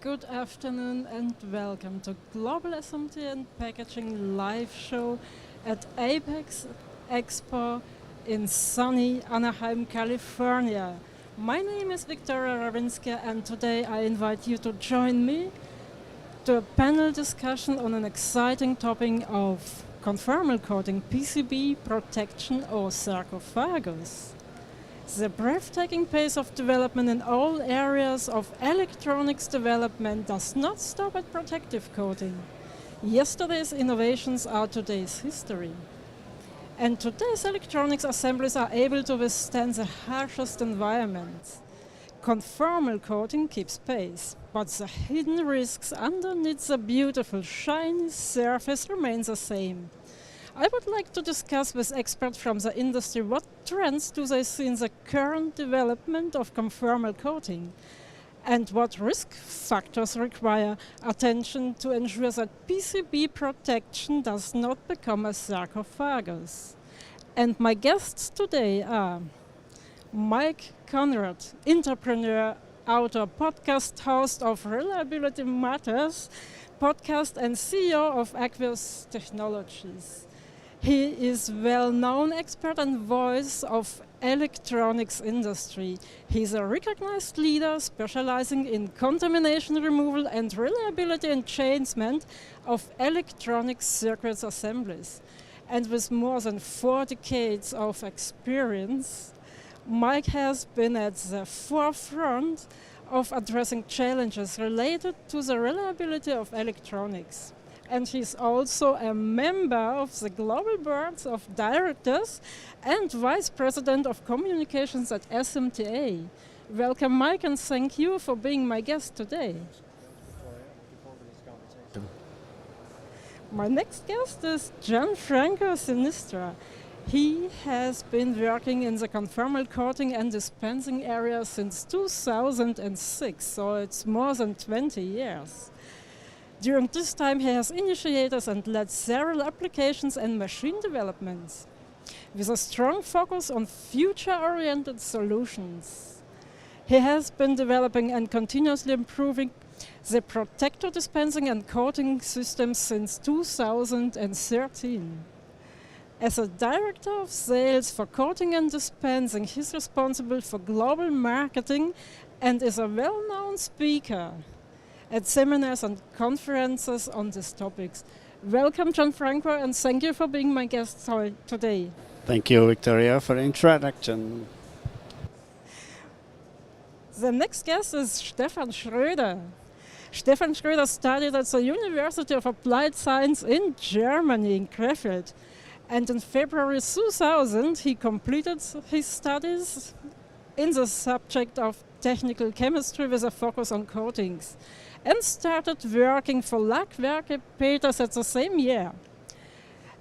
Good afternoon and welcome to Global Assembly and Packaging live show at Apex Expo in sunny Anaheim, California. My name is Viktoria Rawinski and today I invite you to join me to a panel discussion on an exciting topic of conformal coating, PCB protection or sarcophagus. The breathtaking pace of development in all areas of electronics development does not stop at protective coating. Yesterday's innovations are today's history. And today's electronics assemblies are able to withstand the harshest environments. Conformal coating keeps pace, but the hidden risks underneath the beautiful shiny surface remain the same. I would like to discuss with experts from the industry what trends do they see in the current development of conformal coating and what risk factors require attention to ensure that PCB protection does not become a sarcophagus. And my guests today are Mike Conrad, entrepreneur, author, podcast host of Reliability Matters podcast and CEO of Aqueous Technologies. He is well-known expert and voice of electronics industry. He's a recognized leader specializing in contamination removal and reliability enhancement of electronic circuits assemblies. And with more than 4 decades of experience, Mike has been at the forefront of addressing challenges related to the reliability of electronics. And he's also a member of the Global Board of Directors and Vice President of Communications at SMTA. Welcome, Mike, and thank you for being my guest today. My next guest is Gianfranco Sinistra. He has been working in the conformal coating and dispensing area since 2006, so it's more than 20 years. During this time, he has initiated and led several applications and machine developments, with a strong focus on future-oriented solutions. He has been developing and continuously improving the protector dispensing and coating systems since 2013. As a director of sales for coating and dispensing, he's responsible for global marketing and is a well-known speaker at seminars and conferences on these topics. Welcome, Gianfranco, and thank you for being my guest today. Thank you, Victoria, for the introduction. The next guest is Stefan Schröder. Stefan Schröder studied at the University of Applied Science in Germany, in Krefeld. And in February 2000, he completed his studies in the subject of technical chemistry with a focus on coatings, and started working for Lackwerke Peters at the same year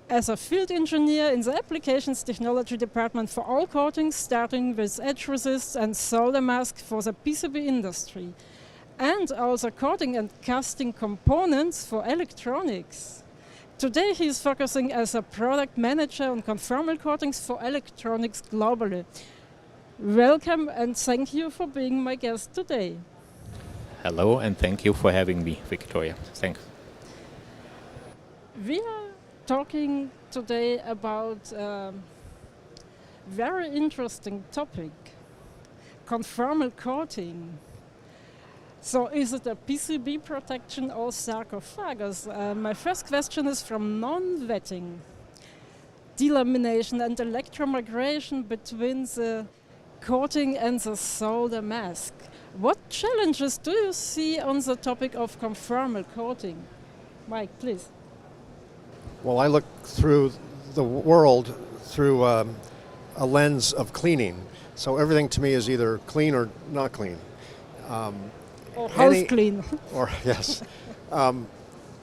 as a field engineer in the Applications Technology Department for all coatings, starting with edge resist and solder mask for the PCB industry, and also coating and casting components for electronics. Today he is focusing as a product manager on conformal coatings for electronics globally. Welcome and thank you for being my guest today. Hello, and thank you for having me, Victoria. Thanks. We are talking today about a very interesting topic, conformal coating. So is it a PCB protection or sarcophagus? My first question is from non-wetting. Delamination and electromigration between the coating and the solder mask. What challenges do you see on the topic of conformal coating? Mike, please. Well, I look through the world through a lens of cleaning. So everything to me is either clean or not clean. Or house clean. Or yes.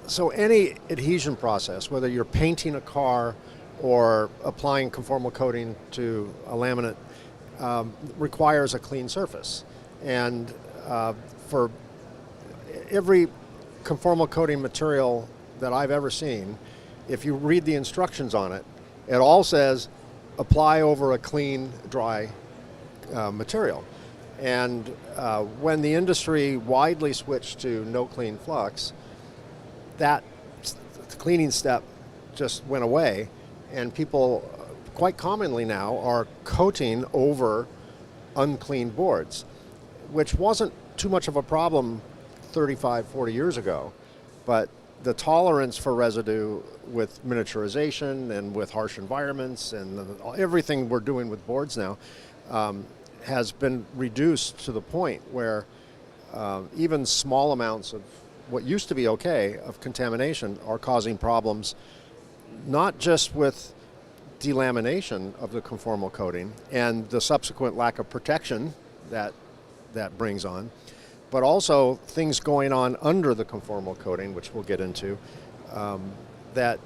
So any adhesion process, whether you're painting a car or applying conformal coating to a laminate, requires a clean surface. And for every conformal coating material that I've ever seen, if you read the instructions on it, it all says apply over a clean, dry material. And when the industry widely switched to no clean flux, that cleaning step just went away, and people quite commonly now are coating over unclean boards, which wasn't too much of a problem 35, 40 years ago. But the tolerance for residue with miniaturization and with harsh environments and everything we're doing with boards now has been reduced to the point where even small amounts of what used to be okay of contamination are causing problems, not just with delamination of the conformal coating and the subsequent lack of protection that brings on, but also things going on under the conformal coating, which we'll get into, that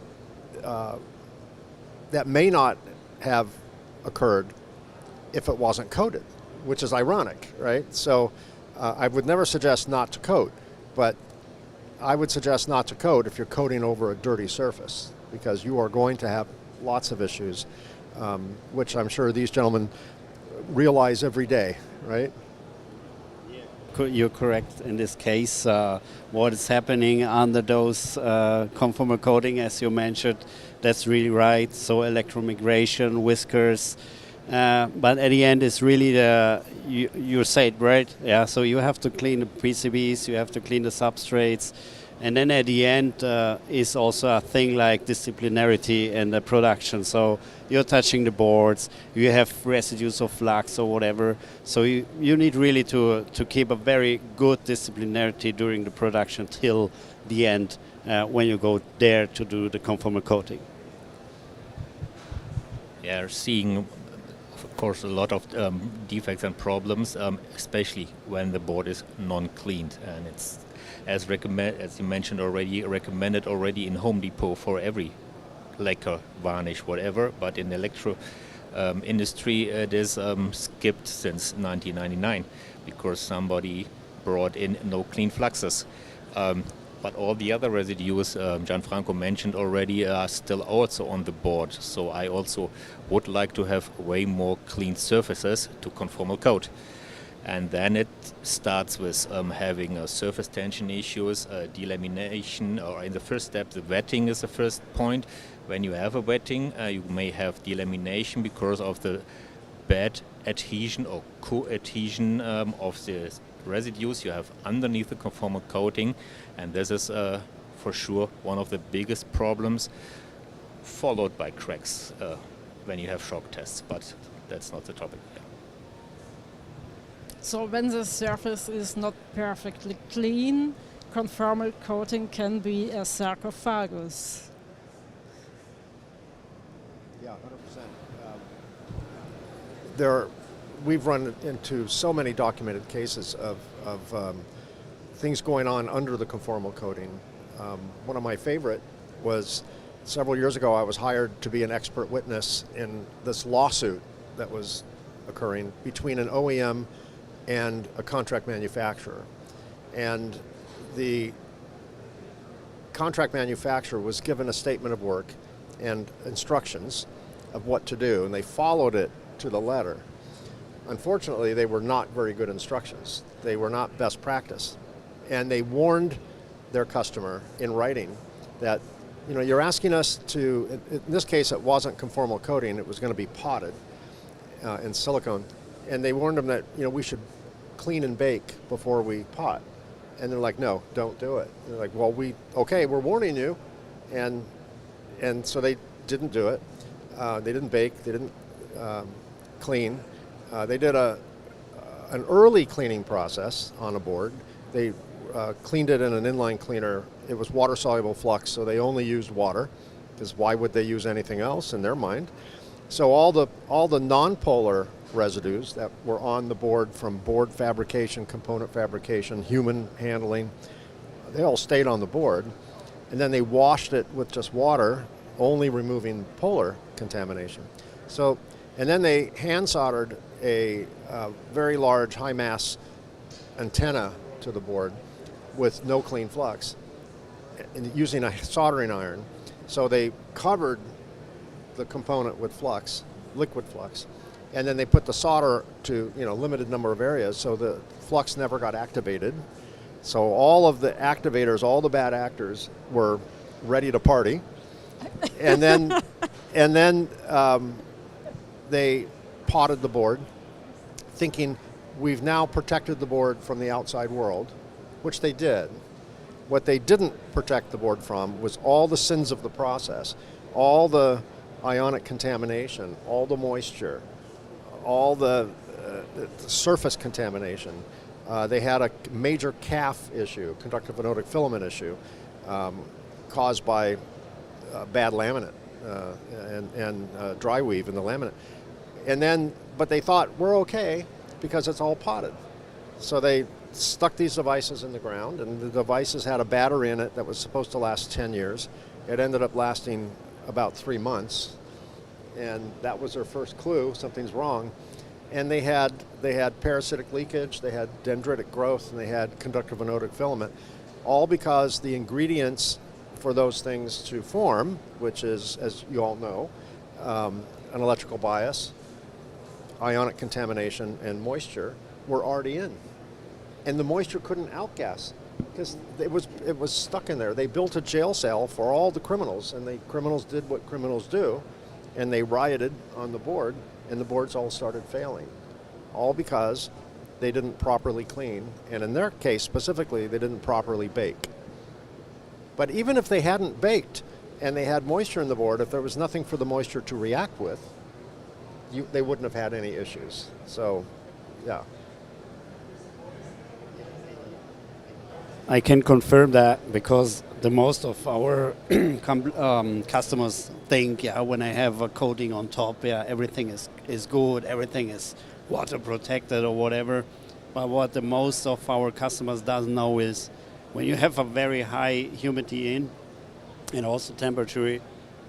may not have occurred if it wasn't coated, which is ironic, right? So I would never suggest not to coat, but I would suggest not to coat if you're coating over a dirty surface, because you are going to have lots of issues, which I'm sure these gentlemen realize every day, right? You're correct in this case. What is happening under those conformal coating, as you mentioned, that's really right. So electromigration, whiskers, but at the end it's really you said, right? Yeah. So you have to clean the PCBs, you have to clean the substrates, and then at the end is also a thing like disciplinarity in the production. So you're touching the boards, you have residues of flux or whatever. So you need really to keep a very good disciplinarity during the production till the end when you go there to do the conformal coating. Yeah, seeing, of course, a lot of defects and problems, especially when the board is non-cleaned, and it's as you mentioned already, recommended already in Home Depot for every lacquer, varnish, whatever. But in the electro industry, it is skipped since 1999 because somebody brought in no clean fluxes. But all the other residues Gianfranco mentioned already are still also on the board. So I also would like to have way more clean surfaces to conformal coat. And then it starts with having surface tension issues, delamination, or in the first step, the wetting is the first point. When you have a wetting, you may have delamination because of the bad adhesion or co-adhesion of the residues you have underneath the conformal coating. And this is for sure one of the biggest problems, followed by cracks when you have shock tests, but that's not the topic. So when the surface is not perfectly clean, conformal coating can be a sarcophagus. Yeah, 100%. We've run into so many documented cases of things going on under the conformal coating. One of my favorite was several years ago. I was hired to be an expert witness in this lawsuit that was occurring between an OEM and a contract manufacturer. And the contract manufacturer was given a statement of work and instructions of what to do, and they followed it to the letter. Unfortunately, they were not very good instructions. They were not best practice. And they warned their customer in writing that, you're asking us to, in this case, it wasn't conformal coating, it was going to be potted in silicone. And they warned them that, we should clean and bake before we pot. And they're like, no, don't do it. They're like, well, we're warning you. And so they didn't do it. They didn't bake, they didn't clean. They did an early cleaning process on a board. They cleaned it in an inline cleaner. It was water-soluble flux, so they only used water, because why would they use anything else in their mind? So all the non-polar residues that were on the board from board fabrication, component fabrication, human handling, they all stayed on the board. And then they washed it with just water, only removing polar contamination. So, and then they hand soldered a very large high mass antenna to the board with no clean flux and using a soldering iron. So they covered the component with flux, liquid flux, and then they put the solder to limited number of areas, so the flux never got activated. So all of the activators, all the bad actors, were ready to party, and then they potted the board, thinking we've now protected the board from the outside world, which they did. What they didn't protect the board from was all the sins of the process, all the ionic contamination, all the moisture, all the surface contamination. They had a major CAF issue, conductive anodic filament issue, caused by bad laminate and dry weave in the laminate. But they thought we're okay because it's all potted. So they stuck these devices in the ground, and the devices had a battery in it that was supposed to last 10 years. It ended up lasting about 3 months, and that was their first clue, something's wrong. And they had parasitic leakage, they had dendritic growth, and they had conductive anodic filament, all because the ingredients for those things to form, which is, as you all know, an electrical bias, ionic contamination, and moisture, were already in. And the moisture couldn't outgas because it was stuck in there. They built a jail cell for all the criminals, and the criminals did what criminals do, and they rioted on the board, and the boards all started failing, all because they didn't properly clean, and in their case specifically, they didn't properly bake. But even if they hadn't baked and they had moisture in the board, if there was nothing for the moisture to react with, they wouldn't have had any issues. So, yeah. I can confirm that because the most of our customers think, when I have a coating on top, everything is good, everything is water protected or whatever. But what the most of our customers doesn't know is when you have a very high humidity in and also temperature,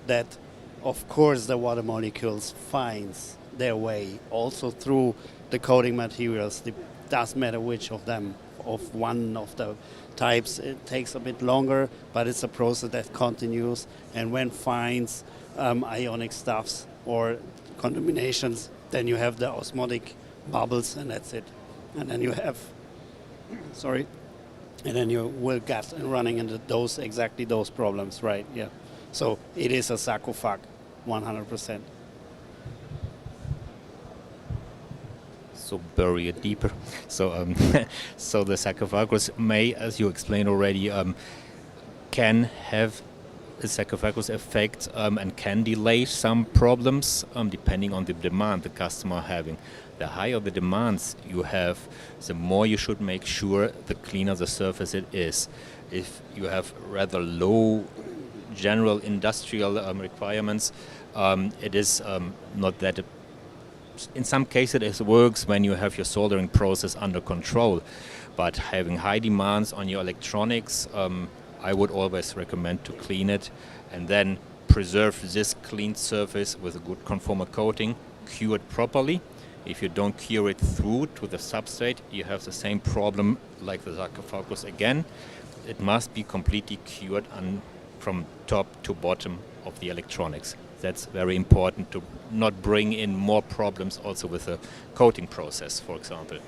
that of course the water molecules finds their way also through the coating materials. It doesn't matter which of them, of one of the types. It takes a bit longer, but it's a process that continues, and when finds ionic stuffs or contaminations, then you have the osmotic bubbles, and that's it. And then you have, and then you will get running into exactly those problems, right? Yeah. So it is a sarcophagus, 100%. So bury it deeper. So so the sarcophagus may, as you explained already, can have a sarcophagus effect and can delay some problems depending on the demand the customer having. The higher the demands you have, the more you should make sure the cleaner the surface it is. If you have rather low general industrial requirements, it is not that. In some cases it works when you have your soldering process under control, but having high demands on your electronics, I would always recommend to clean it and then preserve this cleaned surface with a good conformal coating, cure it properly. If you don't cure it through to the substrate, you have the same problem like the sarcophagus again. It must be completely cured from top to bottom of the electronics. That's very important to not bring in more problems also with the coating process, for example.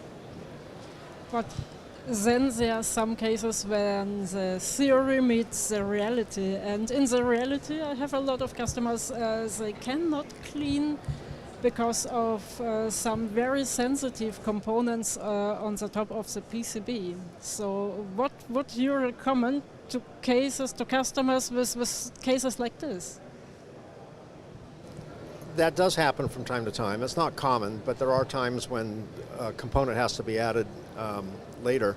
But then there are some cases when the theory meets the reality, and in the reality I have a lot of customers, they cannot clean because of some very sensitive components on the top of the PCB. So what would you recommend to customers with cases like this? That does happen from time to time. It's not common, but there are times when a component has to be added later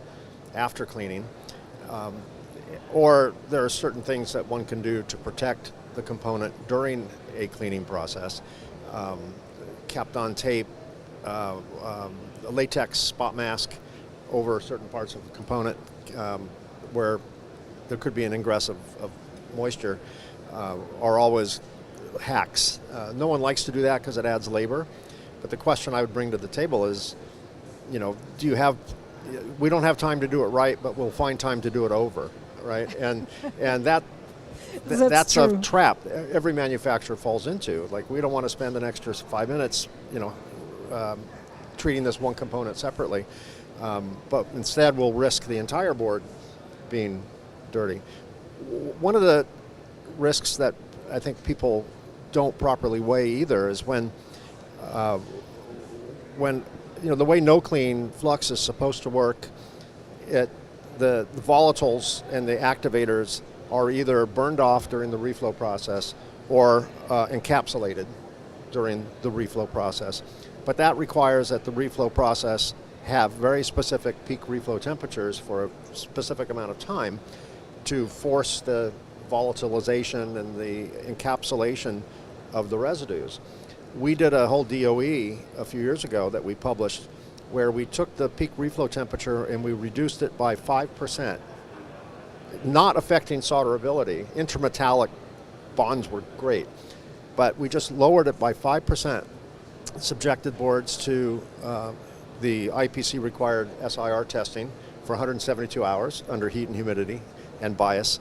after cleaning. Or there are certain things that one can do to protect the component during a cleaning process. Kept on tape, a latex spot mask over certain parts of the component where there could be an ingress of moisture are always hacks. No one likes to do that because it adds labor. But the question I would bring to the table is, we don't have time to do it right, but we'll find time to do it over, right? And that's a trap every manufacturer falls into. Like, we don't want to spend an extra 5 minutes, treating this one component separately. But instead we'll risk the entire board being dirty. One of the risks that I think people don't properly weigh either is when the way no clean flux is supposed to work, the volatiles and the activators are either burned off during the reflow process or encapsulated during the reflow process. But that requires that the reflow process have very specific peak reflow temperatures for a specific amount of time to force the volatilization and the encapsulation of the residues. We did a whole DOE a few years ago that we published where we took the peak reflow temperature and we reduced it by 5%, not affecting solderability. Intermetallic bonds were great, but we just lowered it by 5%, subjected boards to the IPC required SIR testing for 172 hours under heat and humidity and bias.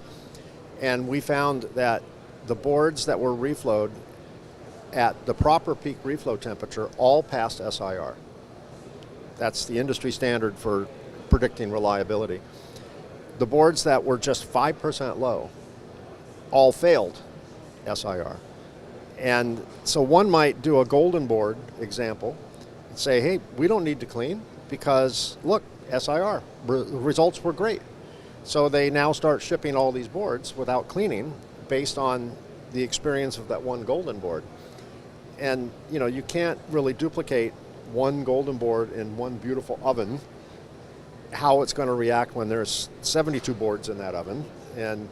And we found that the boards that were reflowed at the proper peak reflow temperature all passed SIR. That's the industry standard for predicting reliability. The boards that were just 5% low all failed SIR. And so one might do a golden board example and say, hey, we don't need to clean because look, SIR, results were great. So they now start shipping all these boards without cleaning based on the experience of that one golden board. And you can't really duplicate one golden board in one beautiful oven, how it's going to react when there's 72 boards in that oven. And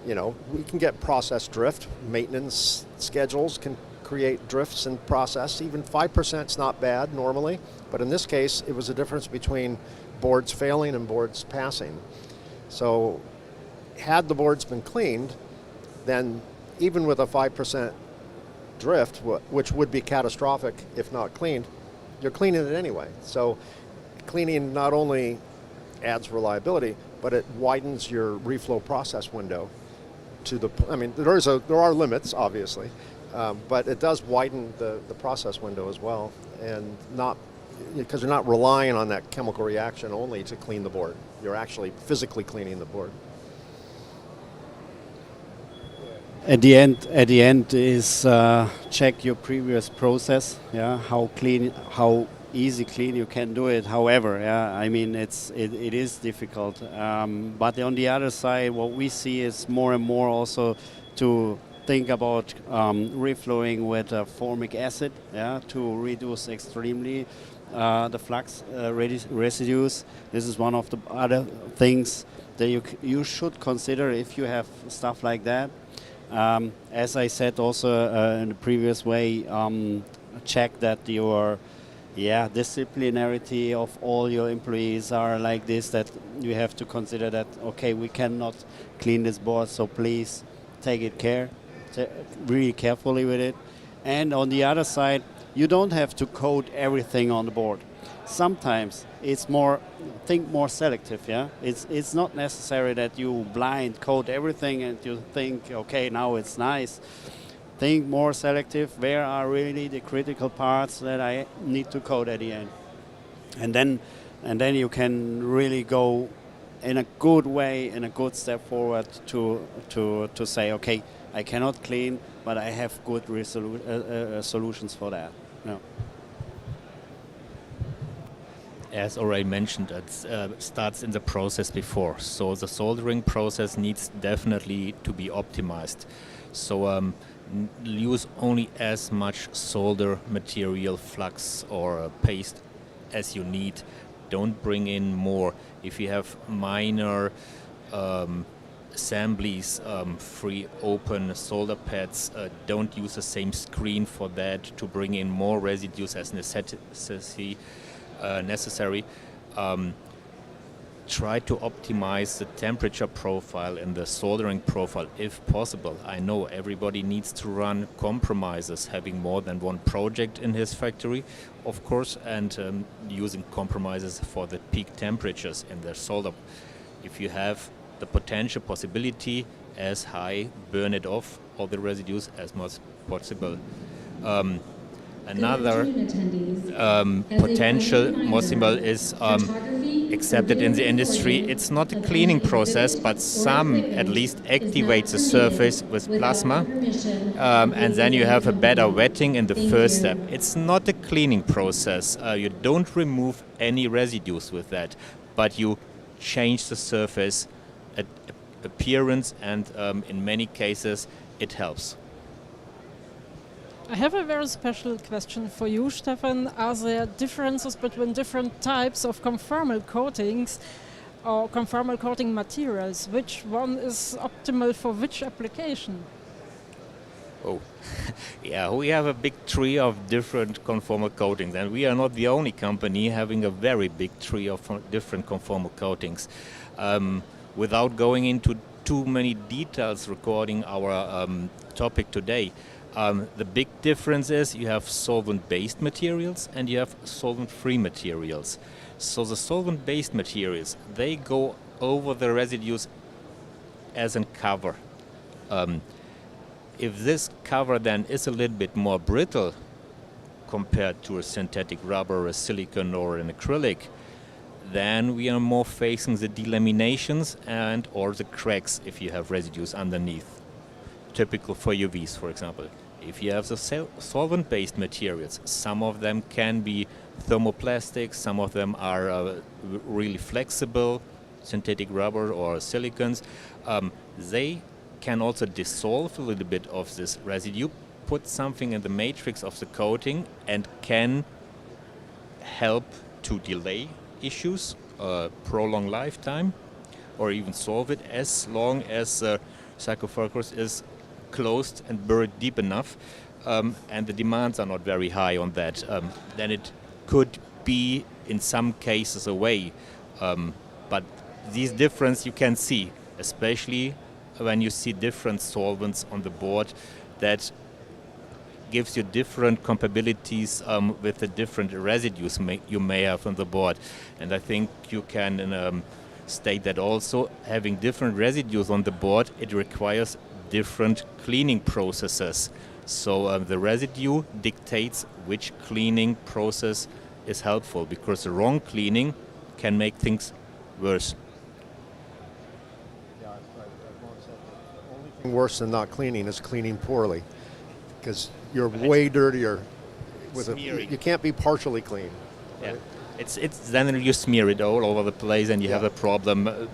we can get process drift. Maintenance schedules can create drifts in process. Even 5% is not bad normally, but in this case it was a difference between boards failing and boards passing. So had the boards been cleaned, then even with a 5% drift, which would be catastrophic if not cleaned, you're cleaning it anyway. So cleaning not only adds reliability, but it widens your reflow process window to there are limits obviously, but it does widen the process window as well, and not because you're not relying on that chemical reaction only to clean the board. You're actually physically cleaning the board. At the end is check your previous process. Yeah, how easy clean you can do it. However, it is difficult. But on the other side, what we see is more and more also to think about reflowing with formic acid. Yeah, to reduce extremely the flux residues. This is one of the other things that you should consider if you have stuff like that. As I said also in the previous way, check that your disciplinarity of all your employees are like this, that you have to consider that, okay, we cannot clean this board, so please take it really carefully with it. And on the other side, you don't have to code everything on the board. Sometimes it's think more selective. Yeah, it's not necessary that you blind code everything and you think, okay, now it's nice. Think more selective. Where are really the critical parts that I need to code at the end? And then you can really go in a good way, in a good step forward to say, okay, I cannot clean, but I have good solutions for that. No. As already mentioned, it starts in the process before. So the soldering process needs definitely to be optimized. So use only as much solder material, flux or paste as you need. Don't bring in more. If you have minor assemblies, free open solder pads, don't use the same screen for that to bring in more residues as necessary. Try to optimize the temperature profile and the soldering profile if possible. I know everybody needs to run compromises, having more than one project in his factory, of course, and using compromises for the peak temperatures in their solder. If you have the potential possibility as high, burn it off, all the residues as much possible. Another potential more symbol is accepted in the industry. It's not a cleaning process, but some at least activate the surface with plasma, and then you have a better wetting in the first step. It's not a cleaning process. You don't remove any residues with that, but you change the surface appearance, and in many cases it helps. I have a very special question for you, Stefan. Are there differences between different types of conformal coatings or conformal coating materials? Which one is optimal for which application? Oh, yeah, we have a big tree of different conformal coatings, and we are not the only company having a very big tree of different conformal coatings. Without going into too many details regarding our topic today, the big difference is you have solvent-based materials and you have solvent-free materials. So the solvent-based materials, they go over the residues as a cover. If this cover then is a little bit more brittle compared to a synthetic rubber, a silicone or an acrylic, then we are more facing the delaminations and or the cracks if you have residues underneath. Typical for UVs, for example. If you have the solvent-based materials, some of them can be thermoplastics, some of them are really flexible, synthetic rubber or silicones. They can also dissolve a little bit of this residue, put something in the matrix of the coating, and can help to delay issues, prolong lifetime, or even solve it as long as the sarcophagus is closed and buried deep enough, and the demands are not very high on that. Then it could be in some cases a way, but these difference you can see, especially when you see different solvents on the board. That gives you different compatibilities with the different residues you may have on the board. And I think you can state that also having different residues on the board, it requires different cleaning processes. So the residue dictates which cleaning process is helpful, because the wrong cleaning can make things worse. Yeah, I've long said that the only thing worse than not cleaning is cleaning poorly, because you're way dirtier with it. You can't be partially clean. Right? Yeah, it's then you smear it all over the place, and you have a problem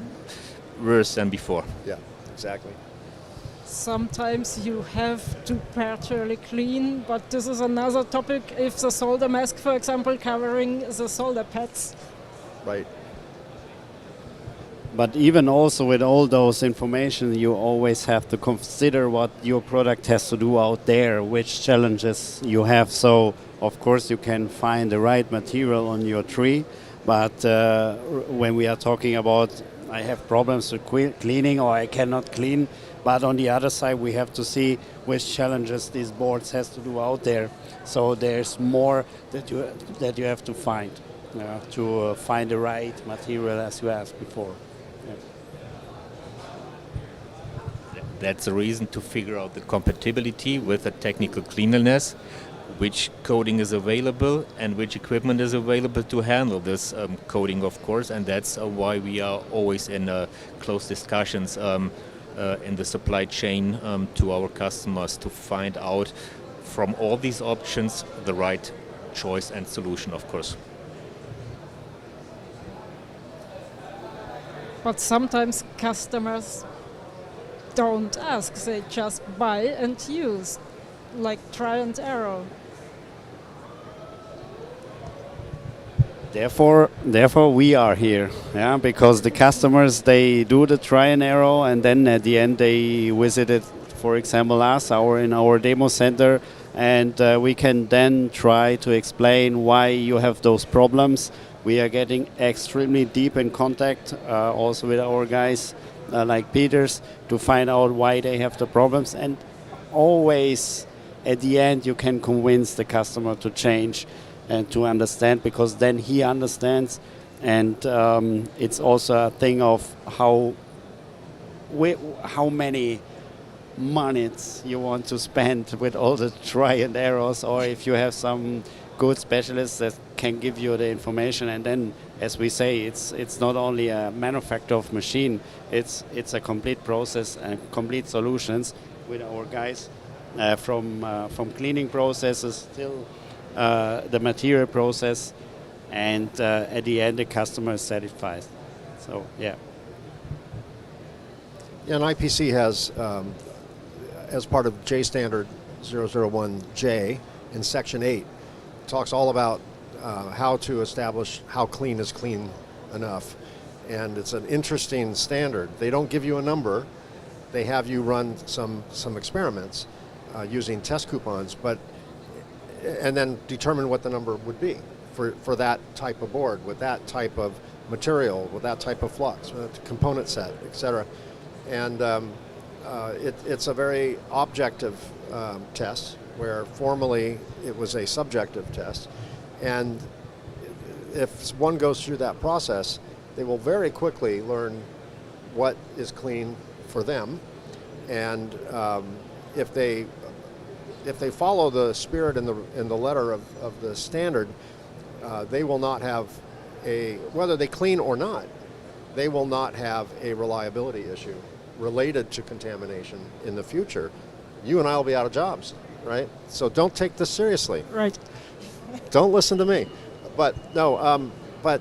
worse than before. Yeah, exactly. Sometimes you have to partially clean, but this is another topic. If the solder mask, for example, covering the solder pads. Right. But even also with all those information, you always have to consider what your product has to do out there, which challenges you have. So, of course, you can find the right material on your tree, but when we are talking about I have problems with cleaning or I cannot clean, but on the other side we have to see which challenges these boards has to do out there. So there's more that you have to find to find the right material, as you asked before. That's the reason to figure out the compatibility with the technical cleanliness, which coating is available and which equipment is available to handle this coating, of course, and that's why we are always in close discussions in the supply chain to our customers to find out from all these options the right choice and solution, of course. But sometimes customers don't ask, they just buy and use, like try and error. Therefore we are here, because the customers, they do the try and error, and then at the end they visited, for example, us in our demo center, and we can then try to explain why you have those problems. We are getting extremely deep in contact also with our guys like Peters to find out why they have the problems, and always at the end you can convince the customer to change and to understand, because then he understands, and it's also a thing of how many minutes you want to spend with all the try and errors, or if you have some good specialists that can give you the information. And then, as we say, it's not only a manufacture of machine, it's a complete process and complete solutions with our guys from cleaning processes till the material process, and at the end the customer is satisfied. So yeah. Yeah, and IPC has, as part of J Standard 001J in Section 8, talks all about how to establish how clean is clean enough. And it's an interesting standard. They don't give you a number. They have you run some experiments using test coupons, and then determine what the number would be for that type of board, with that type of material, with that type of flux, with component set, etc. And it's a very objective test, where formerly it was a subjective test. And if one goes through that process, they will very quickly learn what is clean for them. And if they follow the spirit and the letter of the standard, they will not have whether they clean or not, they will not have a reliability issue related to contamination in the future. You and I will be out of jobs, right? So don't take this seriously. Right. Don't listen to me. But no, but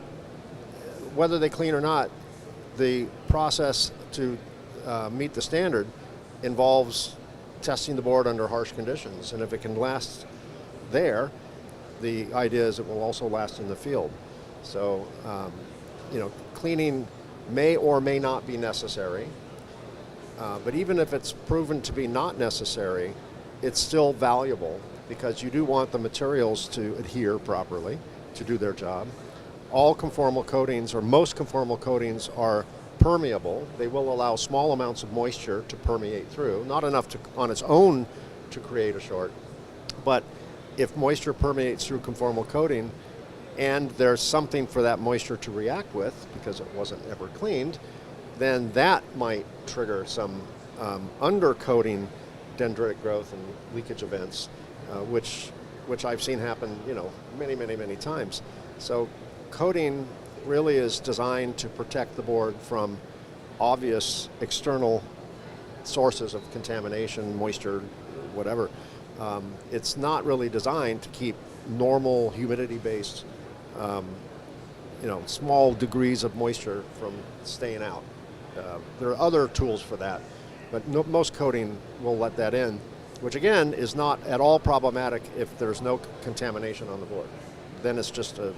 whether they clean or not, the process to meet the standard involves testing the board under harsh conditions. And if it can last there, the idea is it will also last in the field. So, cleaning may or may not be necessary. But even if it's proven to be not necessary, it's still valuable, because you do want the materials to adhere properly to do their job. All conformal coatings, or most conformal coatings, are permeable. They will allow small amounts of moisture to permeate through, not enough on its own to create a short. But if moisture permeates through conformal coating and there's something for that moisture to react with because it wasn't ever cleaned, then that might trigger some undercoating dendritic growth and leakage events, which I've seen happen, many times. So coating really is designed to protect the board from obvious external sources of contamination, moisture, whatever. It's not really designed to keep normal humidity-based, small degrees of moisture from staying out. There are other tools for that, but most coating will let that in, which again is not at all problematic if there's no contamination on the board. Then it's just a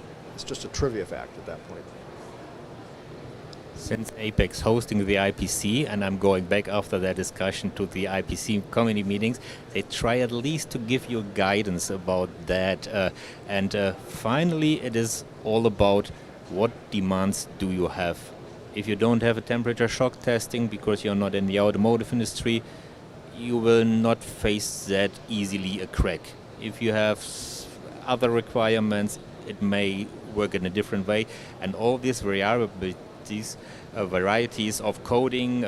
trivia fact at that point. Since Apex hosting the IPC, and I'm going back after that discussion to the IPC committee meetings, they try at least to give you guidance about that. And finally, it is all about what demands do you have. If you don't have a temperature shock testing because you're not in the automotive industry, you will not face that easily a crack. If you have other requirements, it may work in a different way. And all these varieties of coating,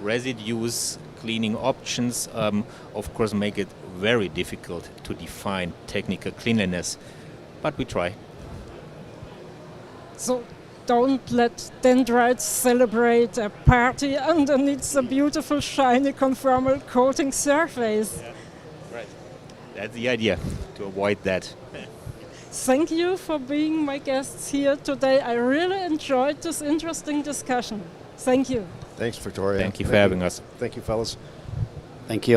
residues, cleaning options, of course make it very difficult to define technical cleanliness. But we try. So don't let dendrites celebrate a party underneath a beautiful shiny conformal coating surface. Yeah, right. That's the idea, to avoid that. Thank you for being my guests here today. I really enjoyed this interesting discussion. Thank you. Thanks, Viktoria. Thank you for having us. Thank you, fellas. Thank you.